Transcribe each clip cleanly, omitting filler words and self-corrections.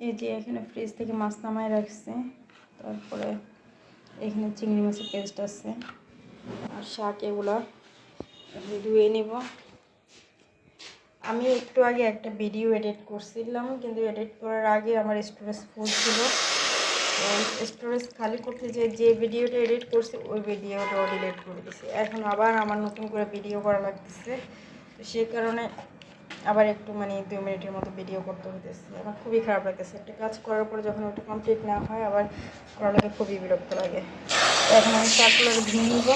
এই যে এখানে ফ্রিজ থেকে মাছ নামায় রাখছে, তারপরে এখানে চিংড়ি মাছের পেস্ট আছে আর শাক, এগুলো ধুয়ে নিব। আমি একটু আগে একটা ভিডিও এডিট করছিলাম, কিন্তু এডিট করার আগে আমার স্টোরেজ ফুল ছিল। স্টোরেজ খালি করতে যে ভিডিওটা এডিট করছি ওই ভিডিওটাও ডিলিট করে দিছি। এখন আবার আমার নতুন করে ভিডিও করা লাগতেছে, তো সেই কারণে আবার একটু 2 মিনিটের মতো ভিডিও করতে হইতেছে। আমার খুবই খারাপ লাগতেছে, একটা কাজ করার পরে যখন ওটা কমপ্লিট না হয় আবার করার লাগে খুবই বিরক্ত লাগে। এখন আমি শাকগুলো ধুয়ে নিব।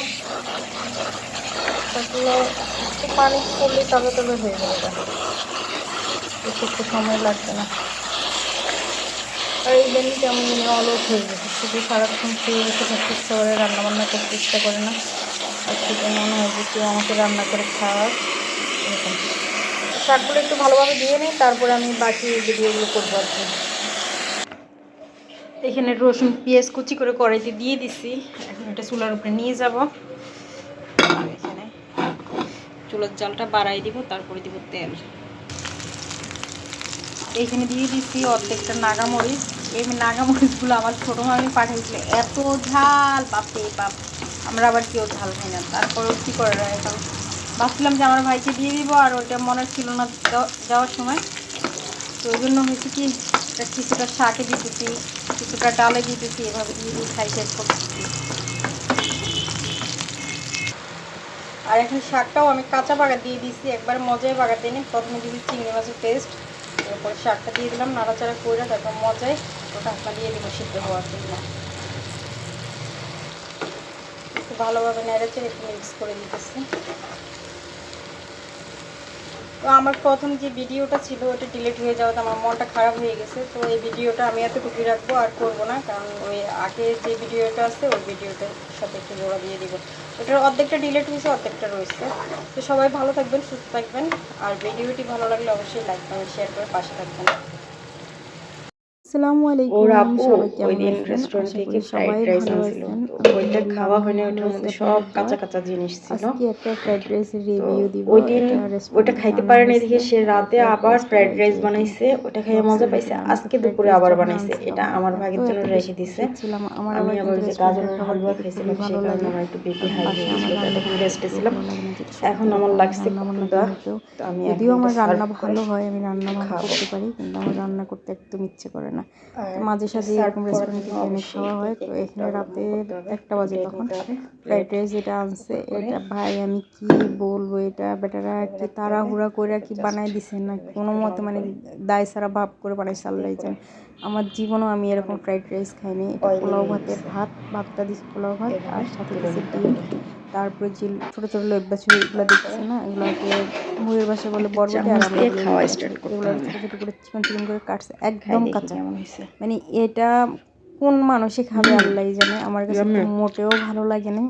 শাকগুলো একটু পানি পড়লে তবে হয়ে যাবে, এটা একটু সময় লাগবে না। আর এই জন্য কেমন অলস হয়ে গেছে, শুধু সারাক্ষণ শুয়ে বসে থাকতে ইচ্ছা করে, রান্নাবান্না করতে ইচ্ছা করে না। আর শুধু মনে হয় যে কেউ আমাকে রান্না করে খাওয়ার, এরকম। শাকগুলো একটু ভালোভাবে দিয়ে নিই, তারপরে আমি বাকি ভিডিওগুলো করবো আর কি। এখানে রসুন পেঁয়াজ কুচি করে কড়াইতে দিয়ে দিছি। এখন এটা চুলার উপরে নিয়ে যাব। এখানে চুলার জালটা বাড়াই দিব, তারপরে দিব তেল। এইখানে দিয়ে দিচ্ছি অর্ধেকটা নাগামরিচ। এই নাগামরিচগুলো আমার ছোটো মামি পাঠিয়েছিল, এত ঝাল, বাপরে বাপ। আমরা আবার কেউ ঝাল খাই না, তারপরেও কী করে এখন ভাবছিলাম যে আমার ভাইকে দিয়ে দিব, আর ওইটা মনে ছিল না যাওয়ার সময়। তো ওই জন্য হয়েছে কি, কিছুটা শাকে দিতেছি, কিছুটা ডালে দিতেছি, এভাবে দিয়ে দিয়ে খাই শেষ করতেছি। আর এখন শাকটাও আমি কাঁচা বাগা দিয়ে দিচ্ছি, একবার মজায় বাগাতে নিই। প্রথমে দিবি চিংড়ি মাছের পেস্ট, এরপরে শাকটা দিয়ে দিলাম, নাড়াচাড়া করে তারপর মজায় ওটা ঢাকনা দিয়ে দিব সিদ্ধ হওয়ার জন্য। একটু ভালোভাবে নেড়েচেড়ে একটু মিক্স করে দিতেছি। তো আমার প্রথম যে ভিডিওটা ছিল ওটা ডিলিট হয়ে যাওয়াতে আমার মনটা খারাপ হয়ে গেছে। তো এই ভিডিওটা আমি এতটুকুই রাখবো, আর করবো না, কারণ ওই আগে যে ভিডিওটা আছে ওই ভিডিওটার সাথে একটু জোড়া দিয়ে দিব। ওটার অর্ধেকটা ডিলিট হয়েছে, অর্ধেকটা রয়েছে। তো সবাই ভালো থাকবেন, সুস্থ থাকবেন, আর ভিডিওটি ভালো লাগলে অবশ্যই লাইক কমেন্ট শেয়ার করে পাশে থাকবেন। আসসালামু আলাইকুম, সবাই কেমন আছেন? আশা করি সবাই ভালো আছেন। ওইটা খাওয়া হয় না, ওটার মধ্যে সব কাঁচা কাঁচা জিনিস ছিল। আজকে একটা ফ্রাইড রাইসের রিভিউ দিব। ওই দিন এটা ওইটা রেস্টুরেন্টে খাইতে আনা পারে না হয়েছে। দেখে সে রাতে আবার ফ্রাইড এই যে রাইস এখানে বানাইছে, ওটা খাইয়ে মজা বক্সের পাইছে। ভিতরে আমি তো আজকে ফ্রাইড দুপুরে রাইস আবার যখন বানাইছে, আনছিলাম এটা আমার এত ভাগের জন্য এত বেশি রেখে দিছে। খুশি ছিলাম। আমার আমি আবার আবার কিন্তু ওই যে রেস্টুরেন্টের গাজরের খাবার হালুয়া খেতে খুবই খাইছিলাম, সেই ভালো কারণে লাগে। আমার একটু বিপি কারণ হাই হয়ে বাসায় আমার গেছিল, তাই রান্না তখন খেতে রেস্টে খুবই ছিলাম। ভালো লাগে না, যেটা সত্যি এখন আমার কথা। আমি লাগছে রান্না বান্না ক্ষুধা, এমনিতেও, তো আমি এখন যদিও এটা আমার সার্ভ রান্না করে ভালো হয়, আমি রান্না ভালো খাবো। করতে পারি, কিন্তু আমার রান্না করতে একদম ইচ্ছে করে না। তো আর মাঝে এটা সাঝে সার্ভ এরকম করার রেস্টুরেন্ট জন্য থেকে এনে অবশ্যই খাওয়া হয়। তো টেকনিকটা এখানে রাতে অবলম্বন করতে হবে। 1টা বাজে উল্টে তখন। নিতে হবে, ফ্রাইড প্লেট রাইস যেটা আনছে, উপর করে এটা ভাই আমি কি বলবো, এটা বেটারা এভাবে কি রাখতে হবে, তাড়াহুড়া করে তারপর কি জাস্ট বানাই দিছে না, এভাবে কোনো একটু মতে রাউন্ড করে দায় সারা ভাব করে বানাইছে আস্তে আল্লাহ করে জানে। আমার জীবনেও আমি এরকম অনেক ফ্রাইড রাইস খাইনি। এটা অয়েলি পোলাও হয়ে ভাতের গেছে। ভাতটা দিছে, পোলাও ভাত, এভাবে আর সাথে তুলে দিছে নিতে ডিম। হবে। তারপরে যে ছোটো ছোটো লেব্বা ছুরি, এগুলো তারপরে দেখতেছে না, এগুলোকে মুড়ির বাসায় বলে একটা বরবটি, আর চামচ আমরা দিয়ে বলি খাওয়া লেব্বা স্টার্ট ছুরি। তো করতে এগুলো হবে। ছোটো ছোটো করে চিকন চিকন করে কাটছে, খাই একদম দেখি কাঁচা। কেমন হয়েছে। এটা কোন মানুষে খাবে আল্লাহই জানে, আমার কাছে তো ইয়াম্মি। মোটেও ভালো লাগে না।